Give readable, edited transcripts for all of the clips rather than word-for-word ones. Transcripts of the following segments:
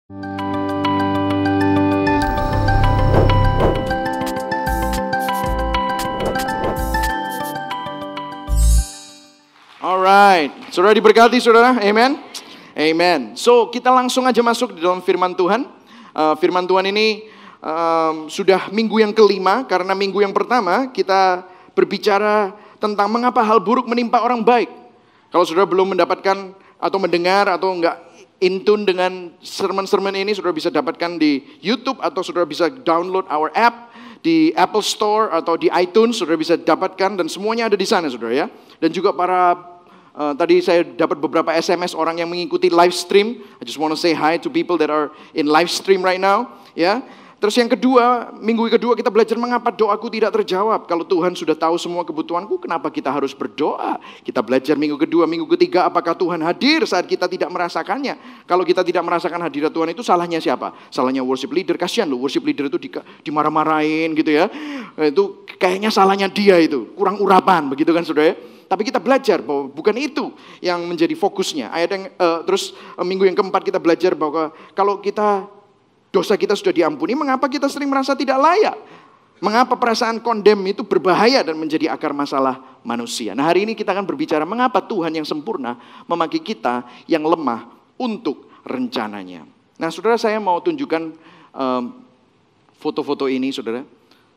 Alright, saudara diberkati saudara, amen? Amen. So kita langsung aja masuk di dalam firman Tuhan. Firman Tuhan ini sudah minggu yang kelima, karena minggu yang pertama kita berbicara tentang mengapa hal buruk menimpa orang baik. Kalau saudara belum mendapatkan atau mendengar atau enggak in tune dengan sermon-sermon ini, saudara bisa dapatkan di YouTube atau saudara bisa download our app di Apple Store atau di iTunes, saudara bisa dapatkan dan semuanya ada di sana saudara ya. Dan juga para tadi saya dapat beberapa SMS orang yang mengikuti live stream. I just want to say hi to people that are in live stream right now ya. Terus yang kedua, minggu kedua kita belajar mengapa doaku tidak terjawab. Kalau Tuhan sudah tahu semua kebutuhanku, kenapa kita harus berdoa? Kita belajar minggu kedua, minggu ketiga, apakah Tuhan hadir saat kita tidak merasakannya? Kalau kita tidak merasakan hadirat Tuhan itu salahnya siapa? Salahnya worship leader. Kasihan loh, worship leader itu dimarah-marahin gitu ya. Itu kayaknya salahnya dia itu, kurang urapan begitu kan saudara ya. Tapi kita belajar bahwa bukan itu yang menjadi fokusnya. Terus minggu yang keempat kita belajar bahwa kalau dosa kita sudah diampuni, mengapa kita sering merasa tidak layak? Mengapa perasaan condemn itu berbahaya dan menjadi akar masalah manusia? Nah hari ini kita akan berbicara mengapa Tuhan yang sempurna memakai kita yang lemah untuk rencananya. Nah saudara, saya mau tunjukkan foto-foto ini saudara.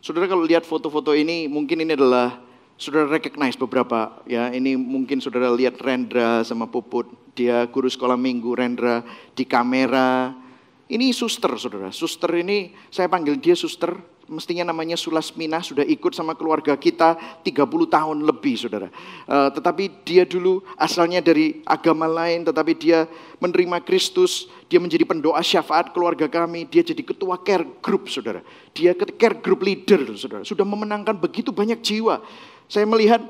Saudara kalau lihat foto-foto ini, mungkin ini adalah saudara recognize beberapa ya. Ini mungkin saudara lihat Rendra sama Puput, dia guru sekolah minggu. Rendra di kamera. Ini suster saudara, suster ini saya panggil dia suster, mestinya namanya Sulasmina, sudah ikut sama keluarga kita 30 tahun lebih saudara. Tetapi dia dulu asalnya dari agama lain, tetapi dia menerima Kristus, dia menjadi pendoa syafaat keluarga kami, dia jadi ketua care group saudara. Dia care group leader saudara, sudah memenangkan begitu banyak jiwa. Saya melihat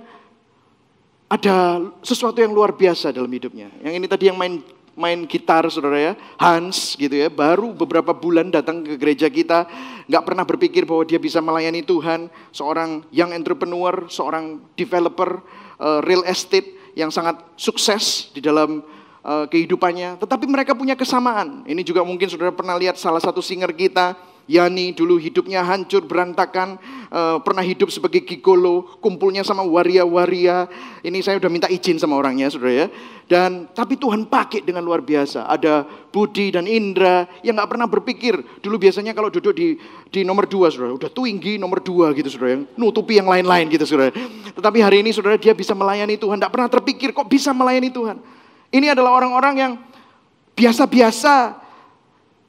ada sesuatu yang luar biasa dalam hidupnya. Yang ini tadi yang main gitar saudara ya, Hans gitu ya, baru beberapa bulan datang ke gereja kita, nggak pernah berpikir bahwa dia bisa melayani Tuhan, seorang young entrepreneur, seorang developer real estate yang sangat sukses di dalam kehidupannya, tetapi mereka punya kesamaan. Ini juga mungkin saudara pernah lihat salah satu singer kita, Yani, dulu hidupnya hancur berantakan, pernah hidup sebagai gigolo, kumpulnya sama waria-waria. Ini saya udah minta izin sama orangnya saudara ya. Tapi Tuhan pakai dengan luar biasa. Ada Budi dan Indra yang gak pernah berpikir. Dulu biasanya kalau duduk di nomor 2 saudara, udah tinggi nomor 2 gitu saudara, yang nutupi yang lain-lain gitu saudara. Tetapi hari ini saudara dia bisa melayani Tuhan, gak pernah terpikir kok bisa melayani Tuhan. Ini adalah orang-orang yang biasa-biasa,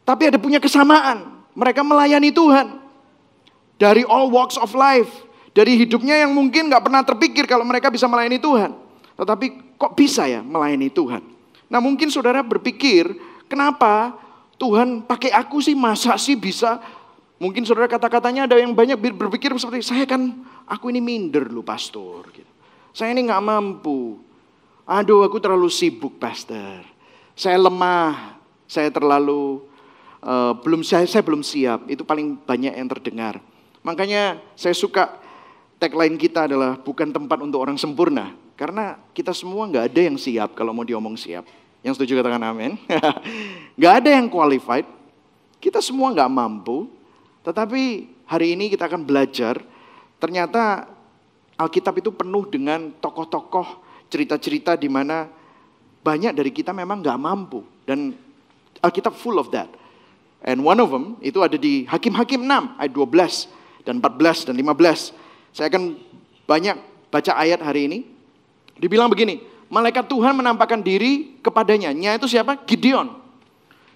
tapi ada punya kesamaan. Mereka melayani Tuhan dari all walks of life, dari hidupnya yang mungkin gak pernah terpikir kalau mereka bisa melayani Tuhan. Tetapi kok bisa ya melayani Tuhan? Nah mungkin saudara berpikir, kenapa Tuhan pakai aku sih, masa sih bisa? Mungkin saudara kata-katanya ada yang banyak berpikir seperti, aku ini minder loh pastor. Gitu. Saya ini gak mampu. Aduh aku terlalu sibuk pastor. Saya lemah, saya terlalu... saya belum siap, itu paling banyak yang terdengar. Makanya saya suka tagline kita adalah bukan tempat untuk orang sempurna. Karena kita semua gak ada yang siap kalau mau diomong siap. Yang setuju katakan amin. Gak ada yang qualified. Kita semua gak mampu. Tetapi hari ini kita akan belajar. Ternyata Alkitab itu penuh dengan tokoh-tokoh, cerita-cerita di mana banyak dari kita memang gak mampu. Dan Alkitab full of that. And one of them itu ada di Hakim-Hakim 6 ayat 12 dan 14 dan 15. Saya akan banyak baca ayat hari ini. Dibilang begini, malaikat Tuhan menampakkan diri kepadanya. Nya itu siapa? Gideon.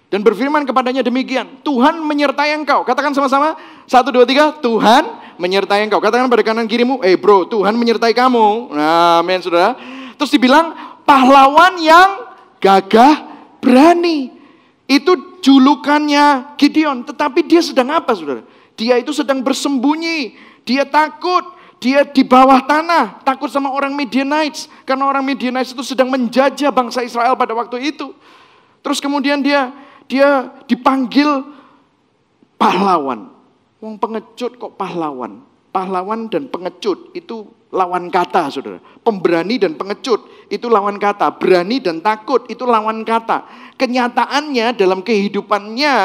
Dan berfirman kepadanya demikian, Tuhan menyertai engkau. Katakan sama-sama, 1, 2, 3, Tuhan menyertai engkau. Katakan pada kanan kirimu, bro, Tuhan menyertai kamu. Nah, amin saudara. Terus dibilang, pahlawan yang gagah berani. Itu julukannya Gideon. Tetapi dia sedang apa saudara? Dia itu sedang bersembunyi. Dia takut. Dia di bawah tanah. Takut sama orang Midianites. Karena orang Midianites itu sedang menjajah bangsa Israel pada waktu itu. Terus kemudian dia dipanggil pahlawan. Wong pengecut kok pahlawan. Pahlawan dan pengecut itu lawan kata, saudara. Pemberani dan pengecut itu lawan kata. Berani dan takut itu lawan kata. Kenyataannya dalam kehidupannya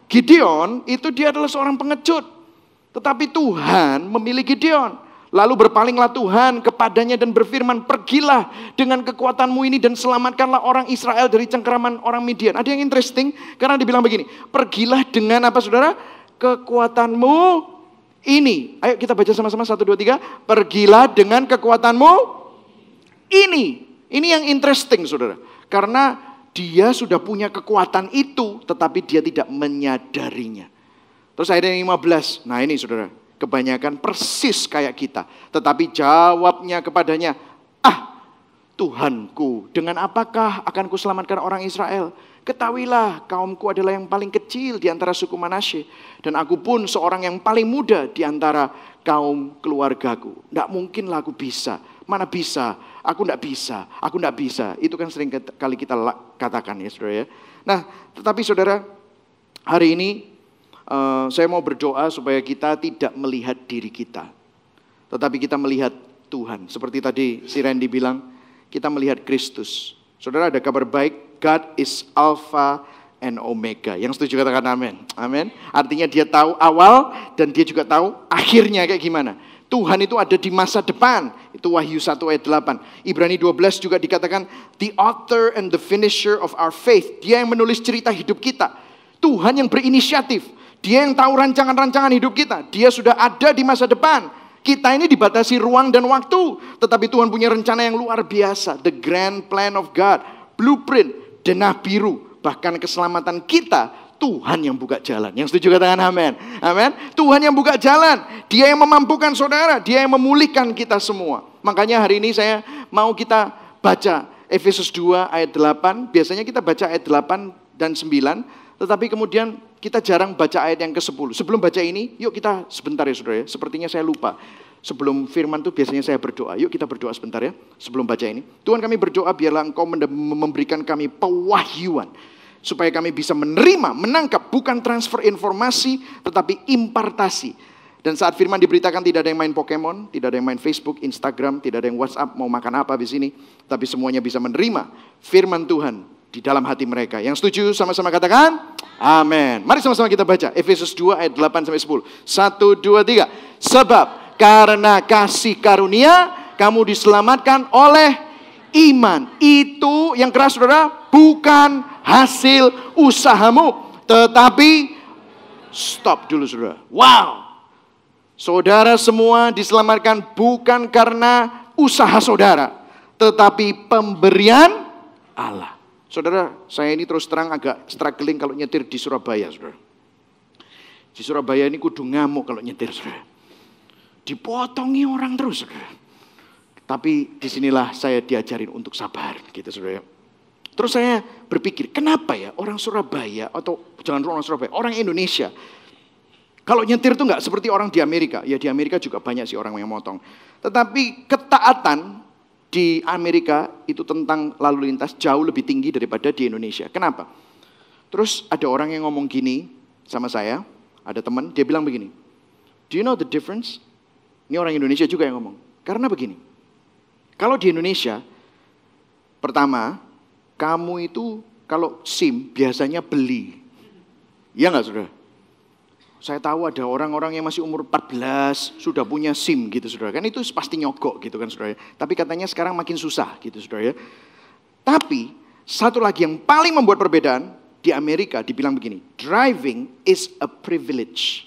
Gideon itu dia adalah seorang pengecut. Tetapi Tuhan memilih Gideon. Lalu berpalinglah Tuhan kepadanya dan berfirman, pergilah dengan kekuatanmu ini dan selamatkanlah orang Israel dari cengkeraman orang Midian. Ada yang interesting karena dibilang begini, pergilah dengan apa saudara? Kekuatanmu ini. Ayo kita baca sama-sama 1, 2, 3. Pergilah dengan kekuatanmu ini. Ini yang interesting saudara. Karena dia sudah punya kekuatan itu tetapi dia tidak menyadarinya. Terus ayat yang 15. Nah ini saudara. Kebanyakan persis kayak kita. Tetapi jawabnya kepadanya, Tuhanku, dengan apakah akan kuselamatkan orang Israel? Ketahuilah, kaumku adalah yang paling kecil di antara suku Manasye. Dan aku pun seorang yang paling muda di antara kaum keluargaku. Tidak mungkinlah aku bisa. Mana bisa? Aku tidak bisa. Aku tidak bisa. Itu kan sering kali kita katakan ya saudara ya. Nah, tetapi saudara, hari ini saya mau berdoa supaya kita tidak melihat diri kita. Tetapi kita melihat Tuhan. Seperti tadi si Randy bilang, kita melihat Kristus. Saudara, ada kabar baik, God is Alpha and Omega. Yang setuju katakan amin. Amin. Artinya dia tahu awal dan dia juga tahu akhirnya kayak gimana. Tuhan itu ada di masa depan. Itu Wahyu 1 ayat 8. Ibrani 12 juga dikatakan, the author and the finisher of our faith. Dia yang menulis cerita hidup kita. Tuhan yang berinisiatif. Dia yang tahu rancangan-rancangan hidup kita. Dia sudah ada di masa depan. Kita ini dibatasi ruang dan waktu. Tetapi Tuhan punya rencana yang luar biasa. The grand plan of God. Blueprint, denah biru. Bahkan keselamatan kita, Tuhan yang buka jalan. Yang setuju katakan amin. Amin. Tuhan yang buka jalan. Dia yang memampukan saudara. Dia yang memulihkan kita semua. Makanya hari ini saya mau kita baca Efesus 2 ayat 8. Biasanya kita baca ayat 8 dan 9. Tetapi kemudian kita jarang baca ayat yang ke-10. Sebelum baca ini, yuk kita sebentar ya saudara ya. Sepertinya saya lupa. Sebelum firman itu biasanya saya berdoa. Yuk kita berdoa sebentar ya. Sebelum baca ini. Tuhan kami berdoa biarlah Engkau memberikan kami pewahyuan. Supaya kami bisa menerima, menangkap. Bukan transfer informasi, tetapi impartasi. Dan saat firman diberitakan tidak ada yang main Pokemon. Tidak ada yang main Facebook, Instagram. Tidak ada yang WhatsApp, mau makan apa di sini. Tapi semuanya bisa menerima firman Tuhan di dalam hati mereka. Yang setuju sama-sama katakan amin. Mari sama-sama kita baca Efesus 2 ayat 8-10. 1, 2, 3. Sebab karena kasih karunia kamu diselamatkan oleh iman. Itu yang keras saudara, bukan hasil usahamu, tetapi stop dulu saudara. Wow. Saudara semua diselamatkan bukan karena usaha saudara, tetapi pemberian Allah. Saudara, saya ini terus terang agak struggling kalau nyetir di Surabaya, saudara. Di Surabaya ini kudu ngamuk kalau nyetir, saudara. Dipotongi orang terus, saudara. Tapi disinilah saya diajarin untuk sabar, gitu, saudara. Terus saya berpikir, kenapa ya orang Surabaya, atau jangan orang Surabaya, orang Indonesia, kalau nyetir itu nggak seperti orang di Amerika. Ya di Amerika juga banyak sih orang yang motong. Tetapi ketaatan di Amerika itu tentang lalu lintas jauh lebih tinggi daripada di Indonesia. Kenapa? Terus ada orang yang ngomong gini sama saya, ada teman, dia bilang begini, do you know the difference? Ini orang Indonesia juga yang ngomong. Karena begini, kalau di Indonesia, pertama, kamu itu kalau SIM biasanya beli. Iya nggak saudara? Saya tahu ada orang-orang yang masih umur 14 sudah punya SIM gitu saudara. Kan itu pasti nyogok gitu kan saudara. Tapi katanya sekarang makin susah gitu saudara ya. Tapi satu lagi yang paling membuat perbedaan di Amerika dibilang begini. Driving is a privilege.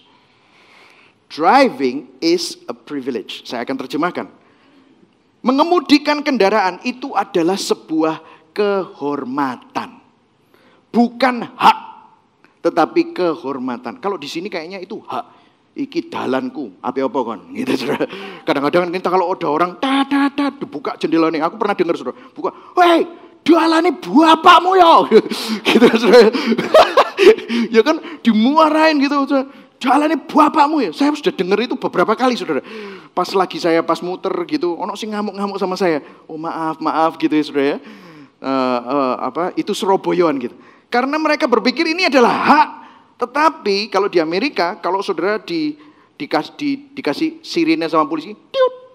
Driving is a privilege. Saya akan terjemahkan. Mengemudikan kendaraan itu adalah sebuah kehormatan. Bukan hak. Tetapi kehormatan. Kalau di sini kayaknya itu hak. Iki dalanku, apa kon? Gitu saudara. Kadang-kadang kita kalau ada orang buka jendela nih. Aku pernah dengar saudara. Buka, "Hei, dalane bapakmu ya." Gitu saudara. Ya kan dimuarain gitu saudara. Dalane bapakmu ya. Saya sudah dengar itu beberapa kali saudara. Pas muter gitu, ono sing ngamuk-ngamuk sama saya. Oh maaf gitu ya saudara ya. Itu Surabayaan gitu. Karena mereka berpikir ini adalah hak. Tetapi kalau di Amerika, kalau saudara dikasih sirine sama polisi, tiut,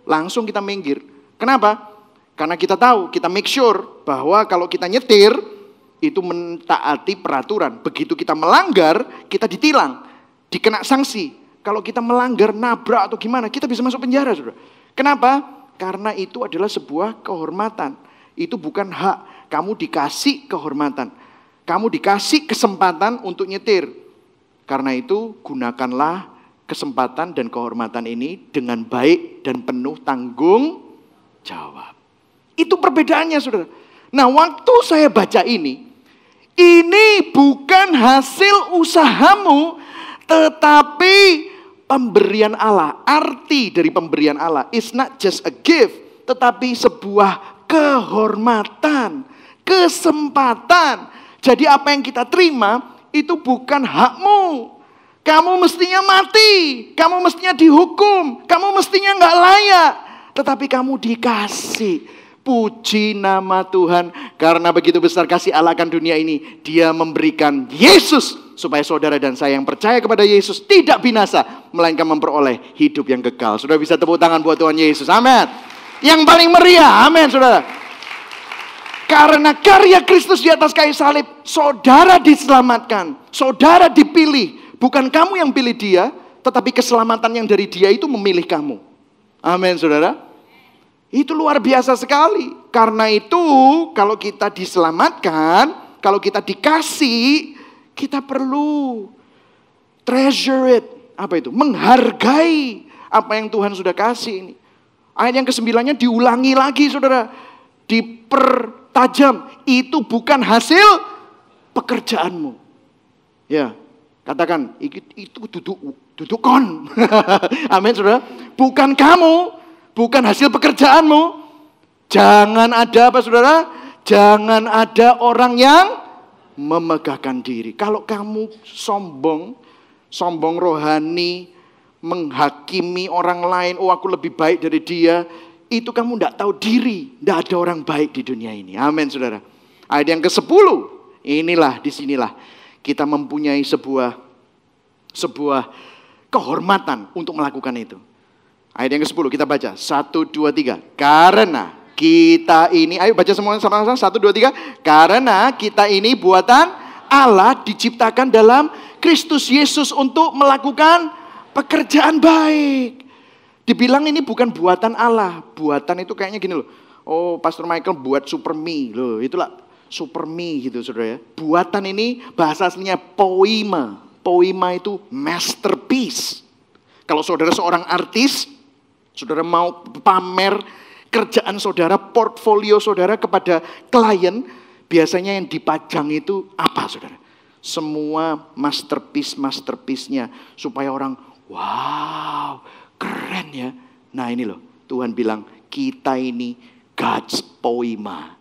langsung kita minggir. Kenapa? Karena kita tahu, kita make sure bahwa kalau kita nyetir, itu mentaati peraturan. Begitu kita melanggar, kita ditilang, dikena sanksi. Kalau kita melanggar, nabrak atau gimana, kita bisa masuk penjara, saudara. Kenapa? Karena itu adalah sebuah kehormatan. Itu bukan hak. Kamu dikasih kehormatan. Kamu dikasih kesempatan untuk nyetir. Karena itu gunakanlah kesempatan dan kehormatan ini dengan baik dan penuh tanggung jawab. Itu perbedaannya, saudara. Nah, waktu saya baca ini bukan hasil usahamu, tetapi pemberian Allah. Arti dari pemberian Allah is not just a gift, tetapi sebuah kehormatan, kesempatan. Jadi apa yang kita terima itu bukan hakmu. Kamu mestinya mati, kamu mestinya dihukum, kamu mestinya nggak layak. Tetapi kamu dikasih. Puji nama Tuhan, karena begitu besar kasih Allah akan dunia ini, Dia memberikan Yesus supaya saudara dan saya yang percaya kepada Yesus tidak binasa, melainkan memperoleh hidup yang kekal. Saudara bisa tepuk tangan buat Tuhan Yesus, amin. Yang paling meriah, amin saudara. Karena karya Kristus di atas kayu salib, saudara diselamatkan, saudara dipilih. Bukan kamu yang pilih Dia, tetapi keselamatan yang dari Dia itu memilih kamu. Amin saudara. Itu luar biasa sekali. Karena itu kalau kita diselamatkan, kalau kita dikasih, kita perlu treasure it. Apa itu? Menghargai apa yang Tuhan sudah kasih ini. Ayat yang ke-9-nya diulangi lagi saudara. Dipertajam. Itu bukan hasil pekerjaanmu. Ya, katakan itu duduk kon. Amin saudara. Bukan kamu. Bukan hasil pekerjaanmu. Jangan ada apa saudara? Jangan ada orang yang memegahkan diri. Kalau kamu sombong rohani, menghakimi orang lain, oh aku lebih baik dari dia, itu kamu tidak tahu diri. Tidak ada orang baik di dunia ini. Amin saudara. Ayat yang ke-10, disinilah kita mempunyai sebuah kehormatan untuk melakukan itu. Ayat yang ke-10 kita baca. 1, 2, 3. Karena kita ini, ayo baca semua sama-sama. 1, 2, 3. Karena kita ini buatan Allah, diciptakan dalam Kristus Yesus untuk melakukan pekerjaan baik. Dibilang ini bukan buatan Allah. Buatan itu kayaknya gini loh. Oh, Pastor Michael buat super me loh. Itulah super me gitu saudara ya. Buatan ini bahasa aslinya poema. Poema itu masterpiece. Kalau saudara seorang artis, saudara mau pamer kerjaan saudara, portfolio saudara kepada klien, biasanya yang dipajang itu apa saudara? Semua masterpiece-nya supaya orang, wow, keren ya. Nah ini loh, Tuhan bilang kita ini God's poema,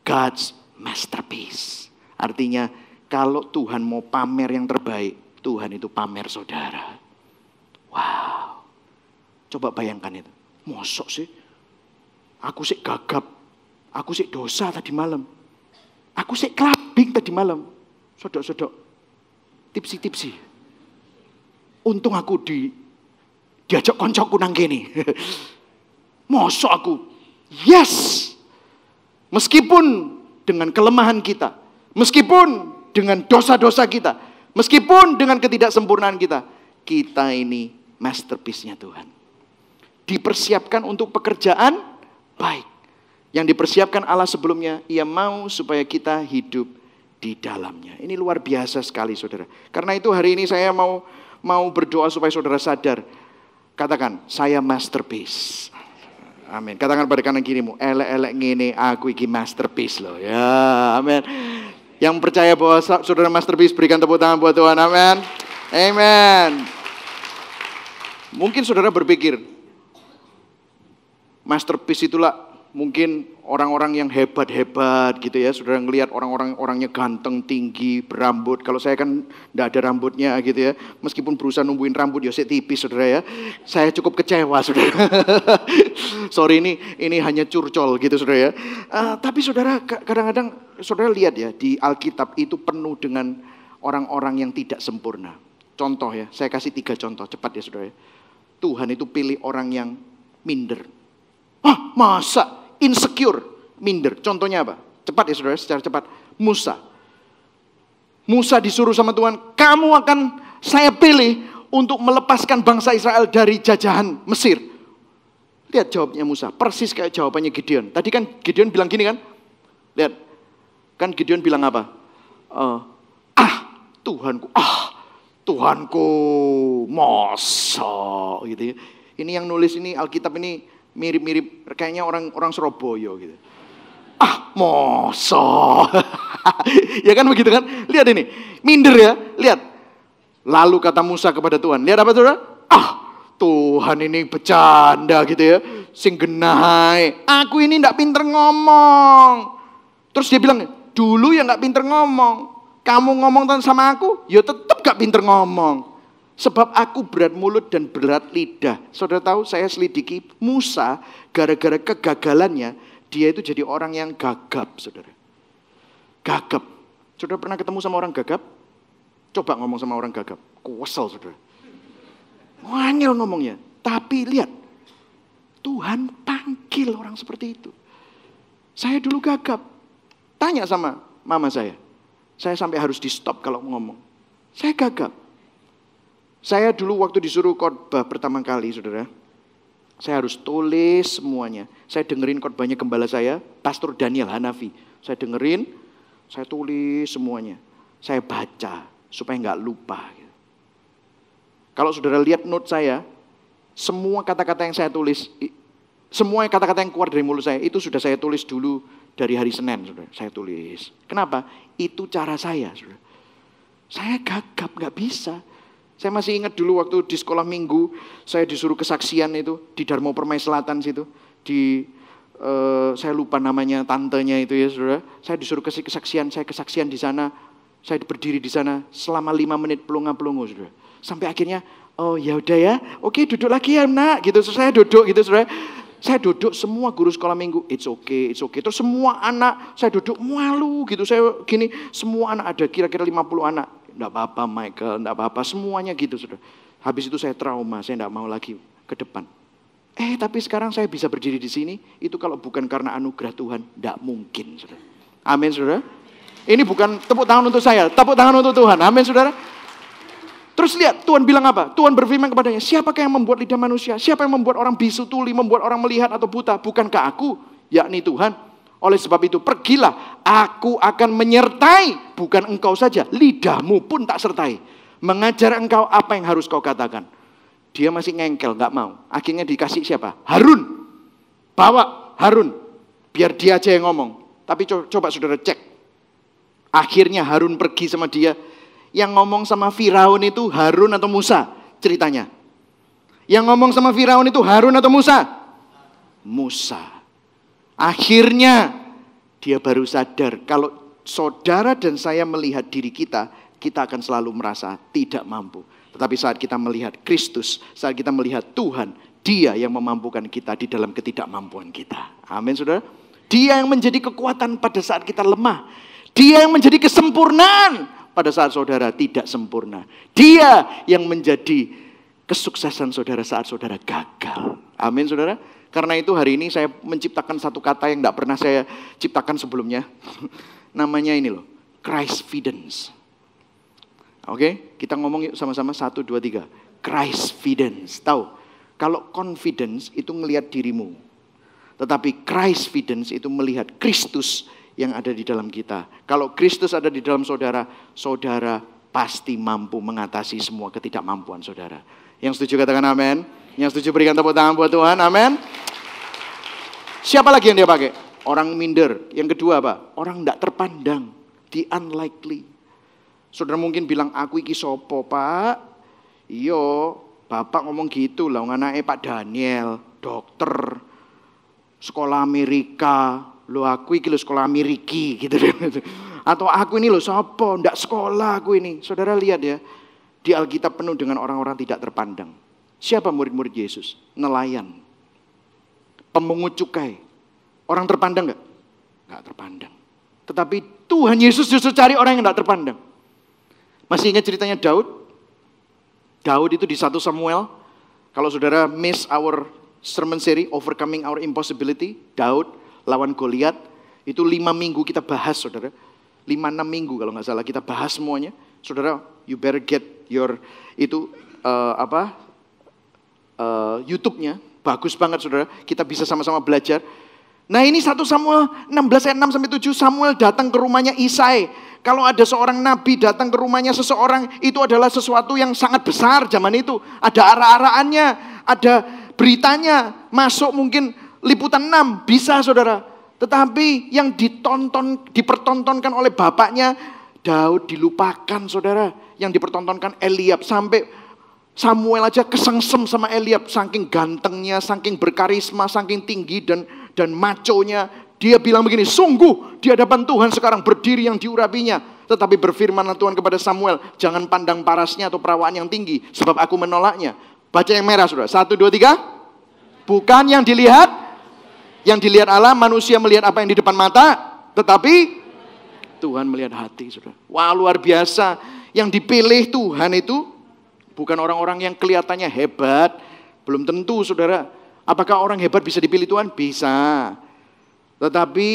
God's masterpiece. Artinya kalau Tuhan mau pamer yang terbaik, Tuhan itu pamer saudara. Wow. Coba bayangkan itu. Mosok sih? Aku sih gagap. Aku sih dosa tadi malam. Aku sih kelabing tadi malam. Sodok-sodok. Tipsi-tipsi. Untung aku diajak koncoku nang kene. Mosok aku. Yes. Meskipun dengan kelemahan kita. Meskipun dengan dosa-dosa kita. Meskipun dengan ketidaksempurnaan kita. Kita ini masterpiece-nya Tuhan. Dipersiapkan untuk pekerjaan baik. Yang dipersiapkan Allah sebelumnya, Ia mau supaya kita hidup di dalamnya. Ini luar biasa sekali saudara. Karena itu hari ini saya mau berdoa supaya saudara sadar. Katakan, saya masterpiece. Amin. Katakan pada kanan kirimu, elek-elek ngene aku iki masterpiece loh. Ya, amin. Yang percaya bahwa saudara masterpiece, berikan tepuk tangan buat Tuhan. Amin. Amen. Mungkin saudara berpikir, masterpiece itulah mungkin orang-orang yang hebat-hebat gitu ya. Saudara ngelihat orangnya ganteng, tinggi, berambut. Kalau saya kan enggak ada rambutnya gitu ya. Meskipun berusaha numbuhin rambut ya tipis saudara ya. Saya cukup kecewa saudara. Sorry ini hanya curcol gitu saudara ya. Tapi saudara kadang-kadang saudara lihat ya di Alkitab itu penuh dengan orang-orang yang tidak sempurna. Contoh ya, saya kasih 3 contoh cepat ya saudara ya. Tuhan itu pilih orang yang minder. Hah, masa? Insecure, minder. Contohnya apa? Cepat ya saudara, secara cepat. Musa. Musa disuruh sama Tuhan, kamu akan saya pilih untuk melepaskan bangsa Israel dari jajahan Mesir. Lihat jawabnya Musa, persis kayak jawabannya Gideon. Tadi kan Gideon bilang gini kan? Lihat, kan Gideon bilang apa? Tuhanku, masa gitu ya. Ini yang nulis ini Alkitab ini mirip-mirip kayaknya orang Surabaya gitu. Masa. Ya kan begitu kan? Lihat ini, minder ya, lihat. Lalu kata Musa kepada Tuhan, lihat apa saudara? Tuhan ini bercanda gitu ya. Sing genahai, aku ini ndak pinter ngomong. Terus dia bilang, dulu ya nggak pinter ngomong. Kamu ngomong sama aku, ya tetap gak pinter ngomong. Sebab aku berat mulut dan berat lidah. Saudara tahu, saya selidiki Musa, gara-gara kegagalannya, dia itu jadi orang yang gagap, saudara. Gagap. Saudara pernah ketemu sama orang gagap? Coba ngomong sama orang gagap. Kesel, saudara. Nganyel ngomongnya. Tapi lihat, Tuhan panggil orang seperti itu. Saya dulu gagap. Tanya sama mama saya. Saya sampai harus di stop kalau ngomong. Saya gagap. Saya dulu waktu disuruh khotbah pertama kali, saudara. Saya harus tulis semuanya. Saya dengerin khotbahnya gembala saya, Pastor Daniel Hanafi. Saya dengerin, saya tulis semuanya. Saya baca supaya nggak lupa. Kalau saudara lihat note saya, semua kata-kata yang saya tulis, semua kata-kata yang keluar dari mulut saya, itu sudah saya tulis dulu dari hari Senin, saudara. Saya tulis. Kenapa? Itu cara saya, saudara. Saya gagap, nggak bisa. Saya masih ingat dulu waktu di sekolah minggu, saya disuruh kesaksian itu di Darmo Permai Selatan situ. Saya lupa namanya tantenya itu ya, saudara. Saya disuruh kesaksian, saya kesaksian di sana. Saya berdiri di sana selama 5 menit pelunga-pelungu, saudara. Sampai akhirnya, oh ya udah ya, oke duduk lagi ya nak, gitu. So, saya duduk gitu, saudara. Saya duduk, semua guru sekolah minggu, it's okay. Terus semua anak, saya duduk malu gitu. Saya gini, semua anak ada kira-kira 50 anak. Enggak apa-apa Michael, enggak apa-apa, semuanya gitu saudara. Habis itu saya trauma, saya enggak mau lagi ke depan. Tapi sekarang saya bisa berdiri di sini, itu kalau bukan karena anugerah Tuhan, enggak mungkin saudara. Amin saudara. Ini bukan tepuk tangan untuk saya, tepuk tangan untuk Tuhan. Amin saudara. Terus lihat, Tuhan bilang apa? Tuhan berfirman kepadanya, siapakah yang membuat lidah manusia? Siapa yang membuat orang bisu tuli, membuat orang melihat atau buta? Bukankah aku, yakni Tuhan? Oleh sebab itu, pergilah, aku akan menyertai, bukan engkau saja, lidahmu pun tak sertai. Mengajar engkau apa yang harus kau katakan. Dia masih ngengkel, gak mau. Akhirnya dikasih siapa? Harun. Bawa Harun, biar dia aja yang ngomong. Tapi coba saudara cek. Akhirnya Harun pergi sama dia. Yang ngomong sama Firaun itu Harun atau Musa? Ceritanya. Yang ngomong sama Firaun itu Harun atau Musa? Musa. Akhirnya dia baru sadar kalau saudara dan saya melihat diri kita, kita akan selalu merasa tidak mampu. Tetapi saat kita melihat Kristus, saat kita melihat Tuhan, Dia yang memampukan kita di dalam ketidakmampuan kita. Amin saudara. Dia yang menjadi kekuatan pada saat kita lemah. Dia yang menjadi kesempurnaan pada saat saudara tidak sempurna. Dia yang menjadi kesuksesan saudara saat saudara gagal. Amin saudara. Karena itu hari ini saya menciptakan satu kata yang tidak pernah saya ciptakan sebelumnya. Namanya ini loh, Christfidence. Oke, kita ngomong yuk sama-sama 1, 2, 3. Christfidence. Tahu, kalau confidence itu ngelihat dirimu. Tetapi Christfidence itu melihat Kristus yang ada di dalam kita. Kalau Kristus ada di dalam saudara, saudara pasti mampu mengatasi semua ketidakmampuan saudara. Yang setuju katakan amin. Yang setuju berikan tepuk tangan buat Tuhan, amin. Siapa lagi yang dia pakai? Orang minder. Yang kedua apa? Orang tidak terpandang. The unlikely. Saudara mungkin bilang, aku iki sopo pak? Iyo, bapak ngomong gitu lah. Anaknya Pak Daniel, dokter, sekolah Amerika. Lo aku iki lo sekolah Ameriki gitu. Atau aku ini lo sopo? Ndak sekolah aku ini. Saudara lihat ya, di Alkitab penuh dengan orang-orang tidak terpandang. Siapa murid-murid Yesus? Nelayan. Pemungut cukai. Orang terpandang gak? Gak terpandang. Tetapi Tuhan Yesus justru cari orang yang gak terpandang. Masih ingat ceritanya Daud? Daud itu di 1 Samuel. Kalau saudara miss our sermon series, Overcoming Our Impossibility, Daud lawan Goliat, itu 5 minggu kita bahas saudara. 5-6 minggu kalau nggak salah kita bahas semuanya. Saudara, you better get your itu YouTube-nya. Bagus banget saudara, kita bisa sama-sama belajar. Nah ini 1 Samuel 16 ayat 6-7, Samuel datang ke rumahnya Isai. Kalau ada seorang nabi datang ke rumahnya seseorang, itu adalah sesuatu yang sangat besar zaman itu. Ada arah-arahannya, ada beritanya, masuk mungkin liputan 6, bisa saudara. Tetapi yang dipertontonkan oleh bapaknya, Daud dilupakan saudara. Yang dipertontonkan Eliab, sampai Samuel aja kesengsem sama Eliab, saking gantengnya, saking berkarisma, saking tinggi dan maconya. Dia bilang begini, sungguh di hadapan Tuhan sekarang berdiri yang diurapinya. Tetapi berfirmanlah Tuhan kepada Samuel, jangan pandang parasnya atau perawaan yang tinggi, sebab aku menolaknya. Baca yang merah saudara, 1, 2, 3. Bukan yang dilihat Allah, manusia melihat apa yang di depan mata, tetapi Tuhan melihat hati saudara. Wah luar biasa, yang dipilih Tuhan itu bukan orang-orang yang kelihatannya hebat. Belum tentu saudara. Apakah orang hebat bisa dipilih Tuhan? Bisa. Tetapi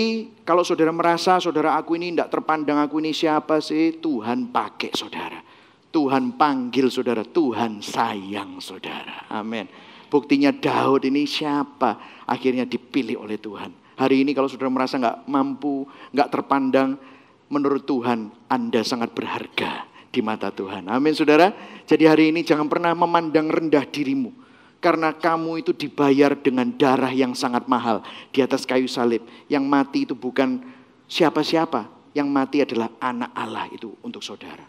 kalau saudara merasa saudara aku ini tidak terpandang, aku ini siapa sih? Tuhan pakai saudara. Tuhan panggil saudara. Tuhan sayang saudara. Amin. Buktinya Daud ini siapa? Akhirnya dipilih oleh Tuhan. Hari ini kalau saudara merasa nggak mampu, nggak terpandang, menurut Tuhan Anda sangat berharga di mata Tuhan. Amin saudara. Jadi hari ini jangan pernah memandang rendah dirimu. Karena kamu itu dibayar dengan darah yang sangat mahal di atas kayu salib. Yang mati itu bukan siapa-siapa. Yang mati adalah anak Allah itu untuk saudara.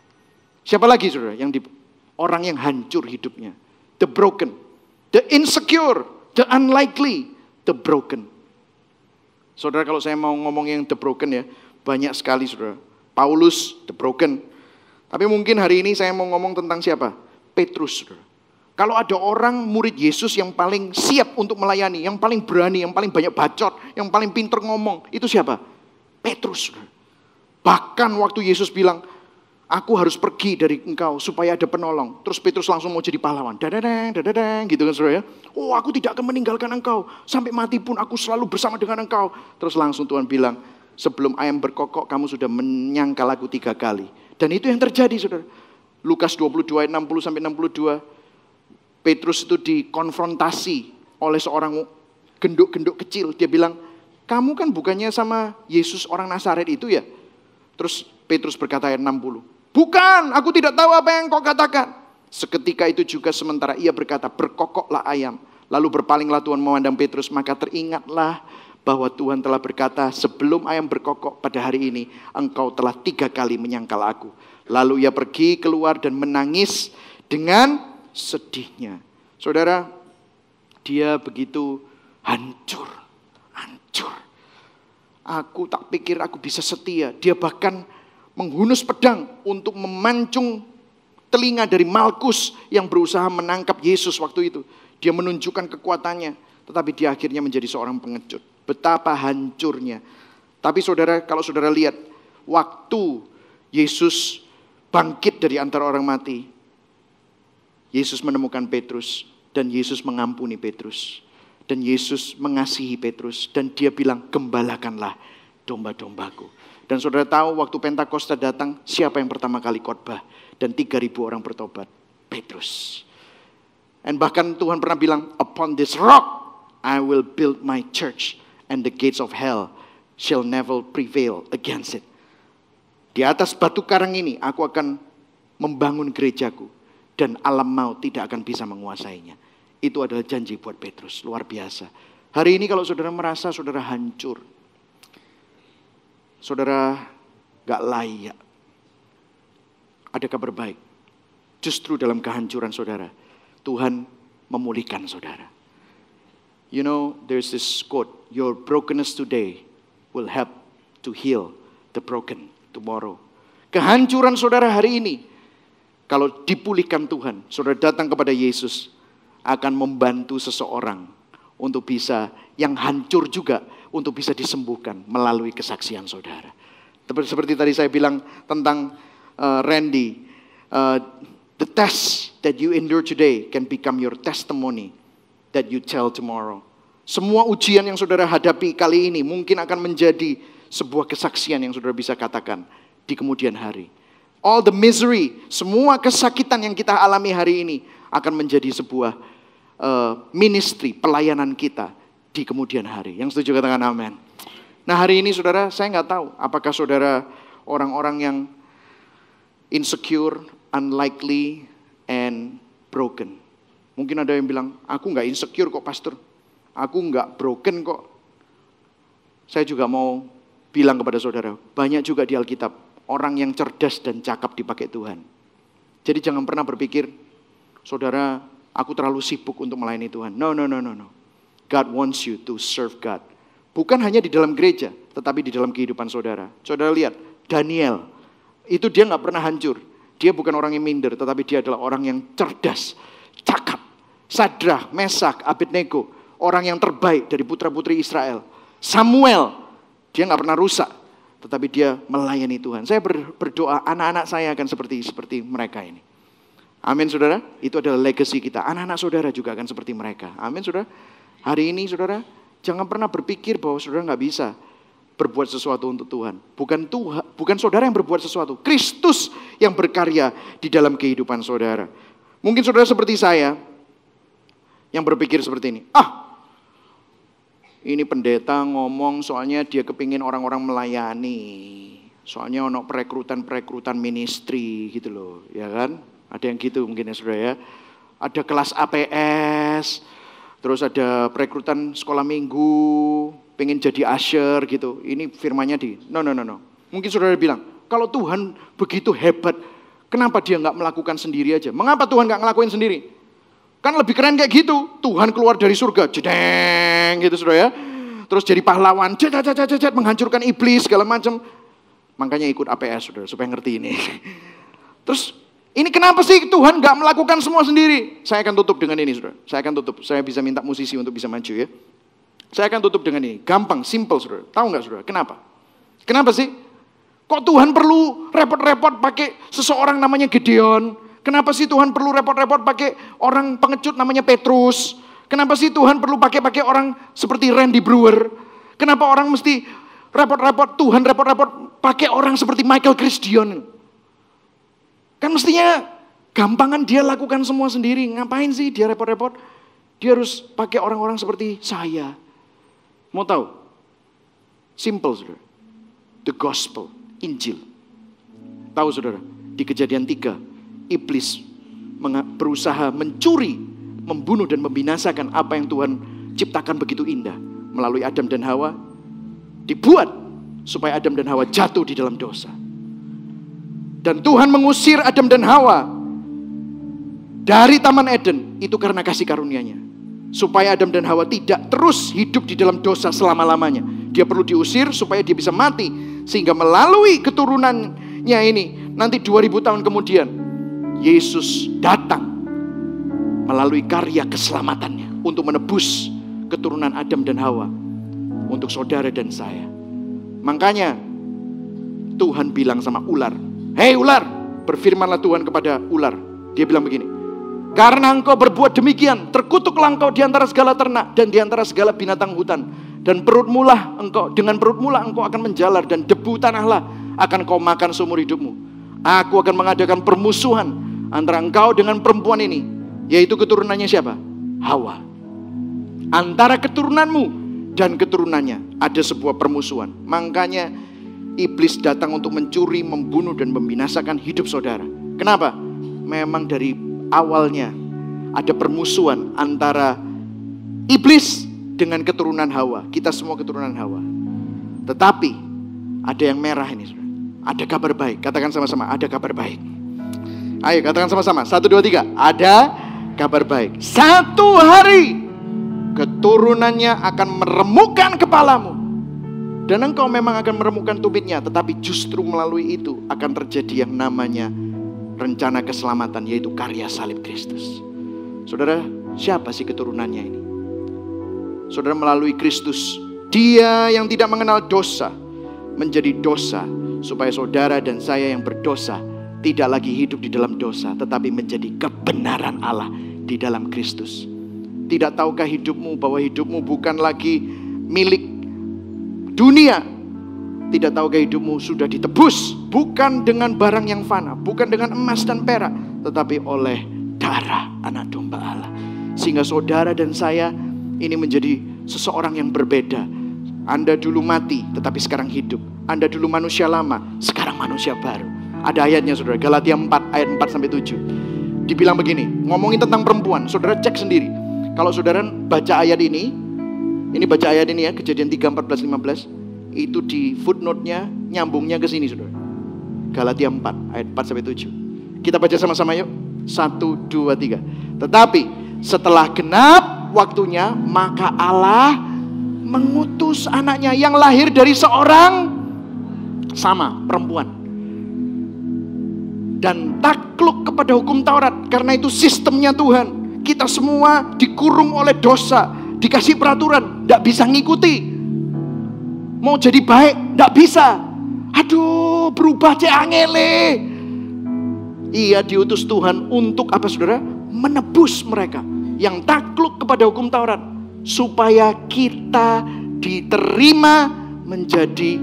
Siapa lagi saudara? Orang yang hancur hidupnya. The broken, the insecure, the unlikely, the broken. Saudara kalau saya mau ngomong yang the broken ya, banyak sekali saudara. Paulus, the broken. Tapi mungkin hari ini saya mau ngomong tentang siapa? Petrus saudara. Kalau ada orang murid Yesus yang paling siap untuk melayani, yang paling berani, yang paling banyak bacot, yang paling pinter ngomong, itu siapa? Petrus. Bahkan waktu Yesus bilang, aku harus pergi dari engkau supaya ada penolong. Terus Petrus langsung mau jadi pahlawan. Dadadang, gitu kan saudara ya. Oh aku tidak akan meninggalkan engkau. Sampai mati pun aku selalu bersama dengan engkau. Terus langsung Tuhan bilang, sebelum ayam berkokok kamu sudah menyangkal aku 3 kali. Dan itu yang terjadi saudara. Lukas 22 ayat 60-62. Petrus itu dikonfrontasi oleh seorang genduk-genduk kecil. Dia bilang, kamu kan bukannya sama Yesus orang Nazaret itu ya? Terus Petrus berkata ayat 60. Bukan, aku tidak tahu apa yang kau katakan. Seketika itu juga sementara ia berkata, berkokoklah ayam. Lalu berpalinglah Tuhan memandang Petrus, maka teringatlah bahwa Tuhan telah berkata, sebelum ayam berkokok pada hari ini, engkau telah 3 kali menyangkal aku. Lalu ia pergi keluar dan menangis dengan sedihnya. Saudara, dia begitu hancur. Aku tak pikir aku bisa setia. Dia bahkan menghunus pedang untuk memancung telinga dari Malkus yang berusaha menangkap Yesus waktu itu. Dia menunjukkan kekuatannya, tetapi dia akhirnya menjadi seorang pengecut. Betapa hancurnya. Tapi saudara, kalau saudara lihat, waktu Yesus bangkit dari antara orang mati, Yesus menemukan Petrus dan Yesus mengampuni Petrus. Dan Yesus mengasihi Petrus dan dia bilang, gembalakanlah domba-dombaku. Dan saudara tahu waktu Pentakosta datang, siapa yang pertama kali khotbah? Dan 3.000 orang bertobat, Petrus. Dan bahkan Tuhan pernah bilang, upon this rock I will build my church and the gates of hell shall never prevail against it. Di atas batu karang ini aku akan membangun gerejaku. Dan alam maut tidak akan bisa menguasainya. Itu adalah janji buat Petrus. Luar biasa. Hari ini kalau saudara merasa saudara hancur. Saudara gak layak. Ada kabar baik. Justru dalam kehancuran saudara, Tuhan memulihkan saudara. You know, there's this quote. Your brokenness today will help to heal the broken tomorrow. Kehancuran saudara hari ini, kalau dipulihkan Tuhan, saudara datang kepada Yesus, akan membantu seseorang untuk bisa, yang hancur juga, untuk bisa disembuhkan melalui kesaksian saudara. Seperti tadi saya bilang tentang Randy, the test that you endure today can become your testimony that you tell tomorrow. Semua ujian yang saudara hadapi kali ini mungkin akan menjadi sebuah kesaksian yang saudara bisa katakan di kemudian hari. All the misery, semua kesakitan yang kita alami hari ini akan menjadi sebuah ministry, pelayanan kita di kemudian hari. Yang setuju katakan amin. Nah hari ini saudara, saya nggak tahu apakah saudara orang-orang yang insecure, unlikely, and broken. Mungkin ada yang bilang, aku nggak insecure kok pastor, aku nggak broken kok. Saya juga mau bilang kepada saudara, banyak juga di Alkitab orang yang cerdas dan cakap dipakai Tuhan. Jadi jangan pernah berpikir, saudara, aku terlalu sibuk untuk melayani Tuhan. No. God wants you to serve God. Bukan hanya di dalam gereja, tetapi di dalam kehidupan saudara. Saudara lihat, Daniel, itu dia nggak pernah hancur. Dia bukan orang yang minder, tetapi dia adalah orang yang cerdas, cakap. Sadrah, Mesak, Abednego, orang yang terbaik dari putra-putri Israel. Samuel, dia nggak pernah rusak, tetapi dia melayani Tuhan. Saya berdoa anak-anak saya akan seperti mereka ini. Amin saudara, itu adalah legacy kita. Anak-anak saudara juga akan seperti mereka. Amin saudara. Hari ini saudara, jangan pernah berpikir bahwa saudara nggak bisa berbuat sesuatu untuk Tuhan. Bukan saudara yang berbuat sesuatu. Kristus yang berkarya di dalam kehidupan saudara. Mungkin saudara seperti saya yang berpikir seperti ini. Ini pendeta ngomong soalnya dia kepingin orang-orang melayani. Soalnya ono perekrutan ministry gitu loh. Ya kan? Ada yang gitu mungkin ya saudara ya. Ada kelas APS. Terus ada perekrutan sekolah minggu, pengen jadi usher gitu. Ini firmannya no. Mungkin saudara bilang, kalau Tuhan begitu hebat, kenapa dia nggak melakukan sendiri aja? Mengapa Tuhan nggak ngelakuin sendiri? Kan lebih keren kayak gitu. Tuhan keluar dari surga, jedeng gitu saudara ya. Terus jadi pahlawan, menghancurkan iblis segala macam. Makanya ikut APS saudara, supaya ngerti ini. Terus ini kenapa sih Tuhan gak melakukan semua sendiri? Saya akan tutup dengan ini saudara. Saya bisa minta musisi untuk bisa maju ya. Saya akan tutup dengan ini. Gampang, simple saudara. Tahu gak saudara? Kenapa? Kenapa sih? Kok Tuhan perlu repot-repot pakai seseorang namanya Gideon? Kenapa sih Tuhan perlu repot-repot pakai orang pengecut namanya Petrus? Kenapa sih Tuhan perlu pakai orang seperti Randy Brewer? Kenapa orang mesti Tuhan repot-repot pakai orang seperti Michael Christian? Kan mestinya gampangan dia lakukan semua sendiri. Ngapain sih dia repot-repot? Dia harus pakai orang-orang seperti saya. Mau tahu? Simple saudara. The gospel, Injil. Tahu saudara, di Kejadian 3, iblis berusaha mencuri, membunuh dan membinasakan apa yang Tuhan ciptakan begitu indah. Melalui Adam dan Hawa, dibuat supaya Adam dan Hawa jatuh di dalam dosa. Dan Tuhan mengusir Adam dan Hawa dari Taman Eden itu karena kasih karunia-Nya. Supaya Adam dan Hawa tidak terus hidup di dalam dosa selama-lamanya. Dia perlu diusir supaya dia bisa mati. Sehingga melalui keturunannya ini, nanti 2000 tahun kemudian, Yesus datang melalui karya keselamatannya untuk menebus keturunan Adam dan Hawa untuk saudara dan saya. Makanya Tuhan bilang sama ular, hei ular, berfirmanlah Tuhan kepada ular. Dia bilang begini, karena engkau berbuat demikian, terkutuklah engkau di antara segala ternak dan di antara segala binatang hutan. Dan dengan perutmulah engkau akan menjalar, dan debu tanahlah akan kau makan seumur hidupmu. Aku akan mengadakan permusuhan antara engkau dengan perempuan ini, yaitu keturunannya siapa? Hawa. Antara keturunanmu dan keturunannya ada sebuah permusuhan. Makanya iblis datang untuk mencuri, membunuh, dan membinasakan hidup saudara. Kenapa? Memang dari awalnya ada permusuhan antara iblis dengan keturunan Hawa. Kita semua keturunan Hawa. Tetapi ada yang merah ini saudara. Ada kabar baik. Katakan sama-sama, ada kabar baik. Ayo katakan sama-sama, 1, 2, 3. Ada kabar baik. Satu hari keturunannya akan meremukkan kepalamu. Dan engkau memang akan meremukkan tumitnya, tetapi justru melalui itu akan terjadi yang namanya rencana keselamatan, yaitu karya salib Kristus. Saudara, siapa sih keturunannya ini? Saudara, melalui Kristus, Dia yang tidak mengenal dosa menjadi dosa, supaya saudara dan saya yang berdosa tidak lagi hidup di dalam dosa, tetapi menjadi kebenaran Allah di dalam Kristus. Tidak tahukah hidupmu bahwa hidupmu bukan lagi milik dunia? Tidak tahukah hidupmu sudah ditebus bukan dengan barang yang fana, bukan dengan emas dan perak, tetapi oleh darah anak domba Allah. Sehingga saudara dan saya ini menjadi seseorang yang berbeda. Anda dulu mati tetapi sekarang hidup. Anda dulu manusia lama, sekarang manusia baru. Ada ayatnya saudara, Galatia 4 ayat 4-7. Dibilang begini, ngomongin tentang perempuan. Saudara cek sendiri. Kalau saudara baca ayat ini baca ayat ini ya, Kejadian 3, 14, 15. Itu di footnote-nya nyambungnya ke sini saudara. Galatia 4 ayat 4-7. Kita baca sama-sama yuk. 1, 2, 3. Tetapi setelah genap waktunya, maka Allah mengutus anaknya yang lahir dari seorang perempuan. Dan takluk kepada hukum Taurat. Karena itu sistemnya Tuhan. Kita semua dikurung oleh dosa, dikasih peraturan, tidak bisa ngikuti. Mau jadi baik, tidak bisa. Aduh, berubah angele. Iya, diutus Tuhan untuk apa saudara? Menebus mereka yang takluk kepada hukum Taurat, supaya kita diterima menjadi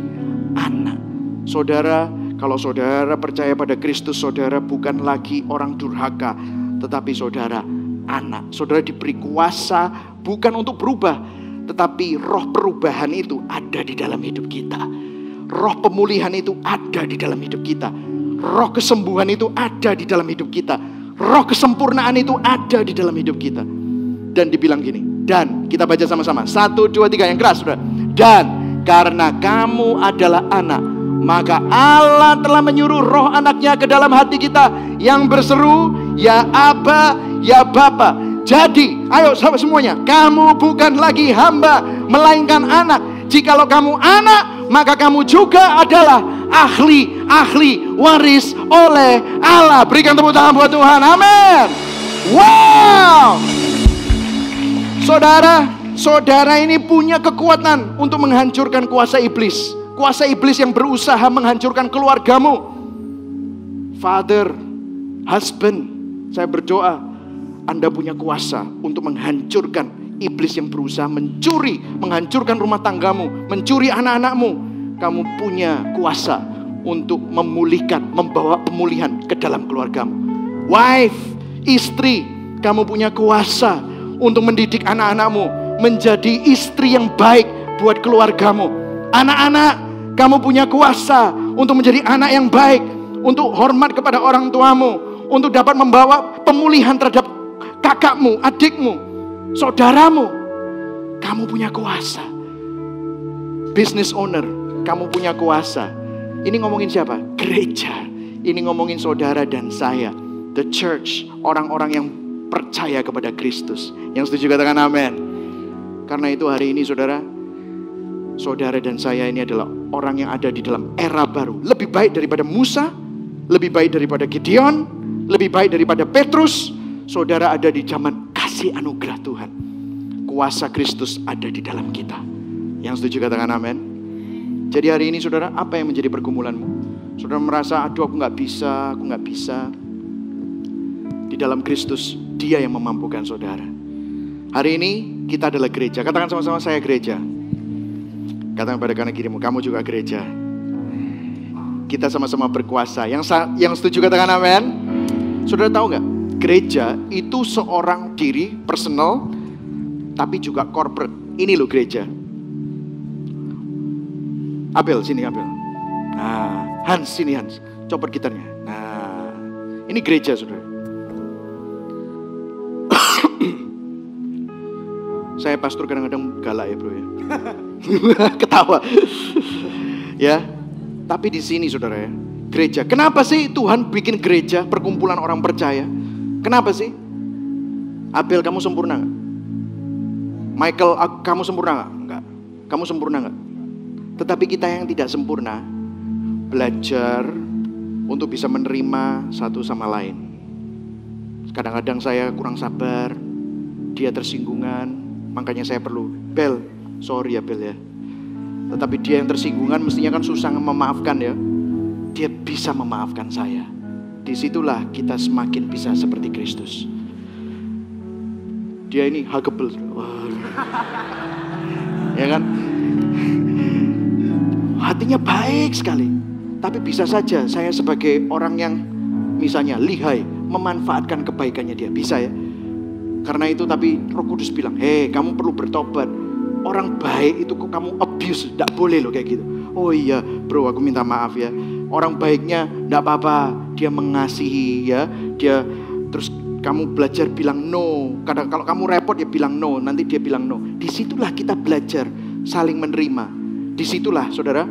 anak. Saudara, kalau saudara percaya pada Kristus, saudara bukan lagi orang durhaka, tetapi saudara anak. Saudara diberi kuasa bukan untuk berubah, tetapi roh perubahan itu ada di dalam hidup kita. Roh pemulihan itu ada di dalam hidup kita. Roh kesembuhan itu ada di dalam hidup kita. Roh kesempurnaan itu ada di dalam hidup kita. Dan dibilang gini, dan kita baca sama-sama. 1, 2, 3 yang keras saudara. Dan karena kamu adalah anak, maka Allah telah menyuruh roh anaknya ke dalam hati kita, yang berseru, ya Aba, ya Bapa. Jadi, ayo sahabat semuanya, kamu bukan lagi hamba, melainkan anak. Jikalau kamu anak, maka kamu juga adalah ahli waris oleh Allah. Berikan tepuk tangan buat Tuhan, amin. Wow. Saudara ini punya kekuatan untuk menghancurkan kuasa iblis. Kuasa iblis yang berusaha menghancurkan keluargamu. Father, husband, saya berdoa Anda punya kuasa untuk menghancurkan iblis yang berusaha menghancurkan rumah tanggamu, mencuri anak-anakmu. Kamu punya kuasa untuk memulihkan, membawa pemulihan ke dalam keluargamu. Wife, istri, kamu punya kuasa untuk mendidik anak-anakmu menjadi istri yang baik buat keluargamu. Anak-anak, kamu punya kuasa untuk menjadi anak yang baik, untuk hormat kepada orang tuamu, untuk dapat membawa pemulihan terhadap kakakmu, adikmu, saudaramu. Kamu punya kuasa. Business owner, kamu punya kuasa. Ini ngomongin siapa? Gereja. Ini ngomongin saudara dan saya. The church, orang-orang yang percaya kepada Kristus. Yang setuju katakan amin. Karena itu hari ini saudara dan saya ini adalah orang yang ada di dalam era baru. Lebih baik daripada Musa, lebih baik daripada Gideon, lebih baik daripada Petrus. Saudara ada di zaman kasih anugerah Tuhan. Kuasa Kristus ada di dalam kita. Yang setuju katakan amin. Jadi hari ini saudara, apa yang menjadi pergumulanmu? Saudara merasa, aduh aku gak bisa. Di dalam Kristus, Dia yang memampukan saudara. Hari ini kita adalah gereja. Katakan sama-sama, saya gereja. Katakan pada kanan kirimu, kamu juga gereja. Kita sama-sama berkuasa. Yang setuju katakan amin. Saudara tahu gak? Gereja itu seorang diri personal, tapi juga corporate. Ini loh gereja. Abel, sini Abel. Nah, Hans, sini Hans. Copot gitarnya. Nah, ini gereja saudara. Saya pastor kadang-kadang galak ya bro ya. Ketawa. Ya, tapi di sini saudara ya, gereja. Kenapa sih Tuhan bikin gereja, perkumpulan orang percaya? Kenapa sih? Abel, kamu sempurna gak? Michael, kamu sempurna gak? Enggak. Kamu sempurna gak? Tetapi kita yang tidak sempurna, belajar untuk bisa menerima satu sama lain. Kadang-kadang saya kurang sabar, dia tersinggungan, makanya saya perlu, Bel, sorry ya Bel ya. Tetapi dia yang tersinggungan mestinya kan susah memaafkan ya. Dia bisa memaafkan saya. disitulah kita semakin bisa seperti Kristus. Dia ini huggable. Ya kan? Hatinya baik sekali. Tapi bisa saja saya sebagai orang yang misalnya lihai memanfaatkan kebaikannya dia. Bisa ya. Karena itu tapi Roh Kudus bilang, hei kamu perlu bertobat. Orang baik itu kok kamu abuse. Tidak boleh loh kayak gitu. Oh iya bro, aku minta maaf ya. Orang baiknya tidak apa-apa, dia mengasihi ya, dia terus kamu belajar bilang no. Kadang kalau kamu repot ya bilang no, nanti dia bilang no. Disitulah kita belajar saling menerima. Disitulah saudara,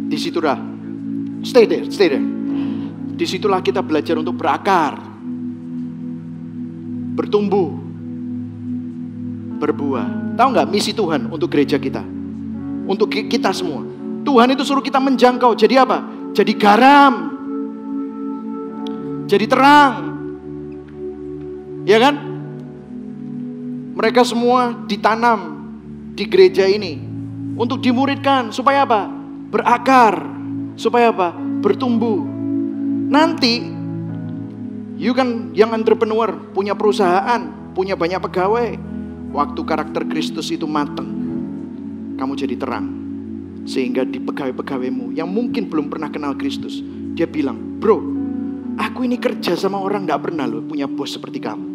disitulah. Stay there. Disitulah kita belajar untuk berakar, bertumbuh, berbuah. Tahu nggak misi Tuhan untuk gereja kita, untuk kita semua? Tuhan itu suruh kita menjangkau. Jadi apa? Jadi garam, jadi terang, ya kan? Mereka semua ditanam di gereja ini untuk dimuridkan supaya apa? Berakar, supaya apa? Bertumbuh. Nanti, you kan yang entrepreneur, punya perusahaan, punya banyak pegawai. Waktu karakter Kristus itu matang, kamu jadi terang. Sehingga di pegawai-pegawaimu yang mungkin belum pernah kenal Kristus, dia bilang, bro, aku ini kerja sama orang gak pernah loh punya bos seperti kamu.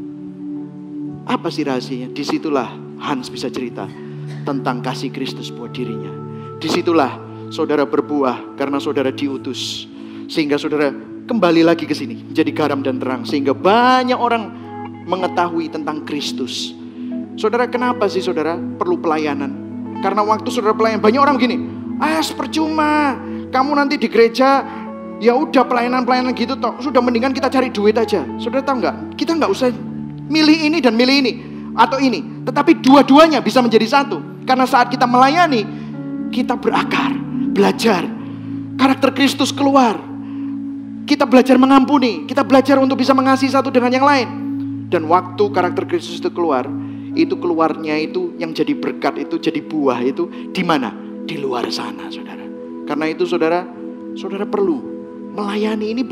Apa sih rahasianya? Disitulah Hans bisa cerita tentang kasih Kristus buat dirinya. Disitulah saudara berbuah karena saudara diutus. Sehingga saudara kembali lagi ke sini, jadi garam dan terang. Sehingga banyak orang mengetahui tentang Kristus. Saudara, kenapa sih saudara perlu pelayanan? Karena waktu saudara pelayan, banyak orang begini, percuma, kamu nanti di gereja, ya udah pelayanan gitu toh, sudah mendingan kita cari duit aja. Saudara tahu nggak? Kita nggak usah milih ini dan milih ini atau ini, tetapi dua-duanya bisa menjadi satu. Karena saat kita melayani, kita berakar, belajar, karakter Kristus keluar. Kita belajar mengampuni, kita belajar untuk bisa mengasihi satu dengan yang lain. Dan waktu karakter Kristus itu keluar, itu keluarnya itu yang jadi berkat itu, jadi buah itu di mana? Di luar sana, saudara. Karena itu saudara perlu melayani. Ini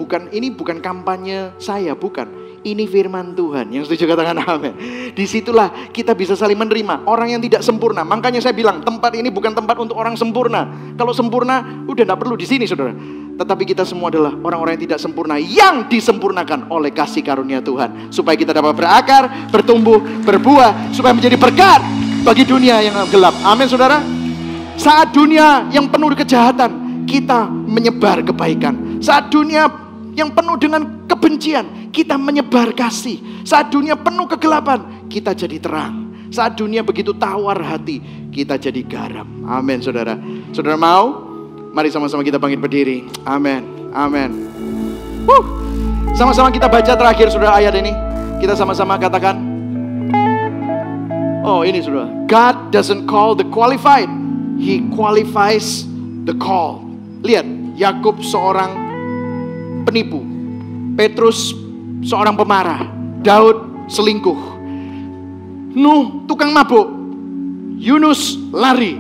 bukan kampanye saya, bukan. Ini firman Tuhan. Yang setuju katakan amin. Disitulah kita bisa saling menerima orang yang tidak sempurna. Makanya saya bilang tempat ini bukan tempat untuk orang sempurna. Kalau sempurna udah tidak perlu di sini, saudara. Tetapi kita semua adalah orang-orang yang tidak sempurna, yang disempurnakan oleh kasih karunia Tuhan. Supaya kita dapat berakar, bertumbuh, berbuah, supaya menjadi berkat bagi dunia yang gelap. Amin saudara. Saat dunia yang penuh kejahatan, kita menyebar kebaikan. Saat dunia yang penuh dengan kebencian, kita menyebar kasih. Saat dunia penuh kegelapan, kita jadi terang. Saat dunia begitu tawar hati, kita jadi garam. Amin saudara. Saudara mau? Mari sama-sama kita bangkit berdiri. Amin. Amin. Sama-sama kita baca terakhir saudara ayat ini. Kita sama-sama katakan. Oh ini saudara. God doesn't call the qualified. He qualifies the call. Lihat. Yakub seorang penipu. Petrus seorang pemarah. Daud selingkuh. Nuh tukang mabuk. Yunus lari.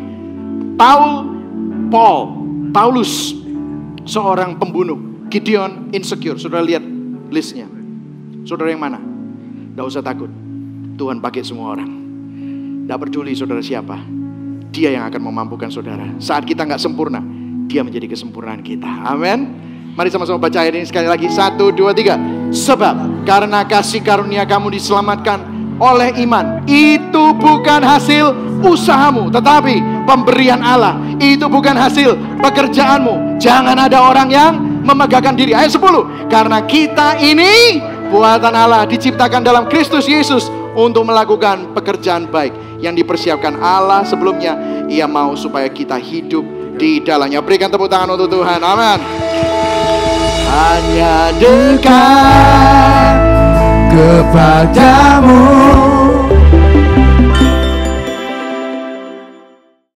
Paulus seorang pembunuh. Gideon insecure. Saudara lihat listnya. Saudara yang mana? Tidak usah takut. Tuhan pakai semua orang. Tidak peduli saudara siapa. Dia yang akan memampukan saudara. Saat kita nggak sempurna, Dia menjadi kesempurnaan kita. Amin. Mari sama-sama baca ayat ini sekali lagi. 1, 2, 3. Sebab karena kasih karunia kamu diselamatkan oleh iman. Itu bukan hasil usahamu, tetapi pemberian Allah. Itu bukan hasil pekerjaanmu. Jangan ada orang yang memegahkan diri. Ayat 10. Karena kita ini buatan Allah, diciptakan dalam Kristus Yesus untuk melakukan pekerjaan baik yang dipersiapkan Allah sebelumnya. Ia mau supaya kita hidup di dalamnya. Berikan tepuk tangan untuk Tuhan. Amin. Hanya dekat kepadamu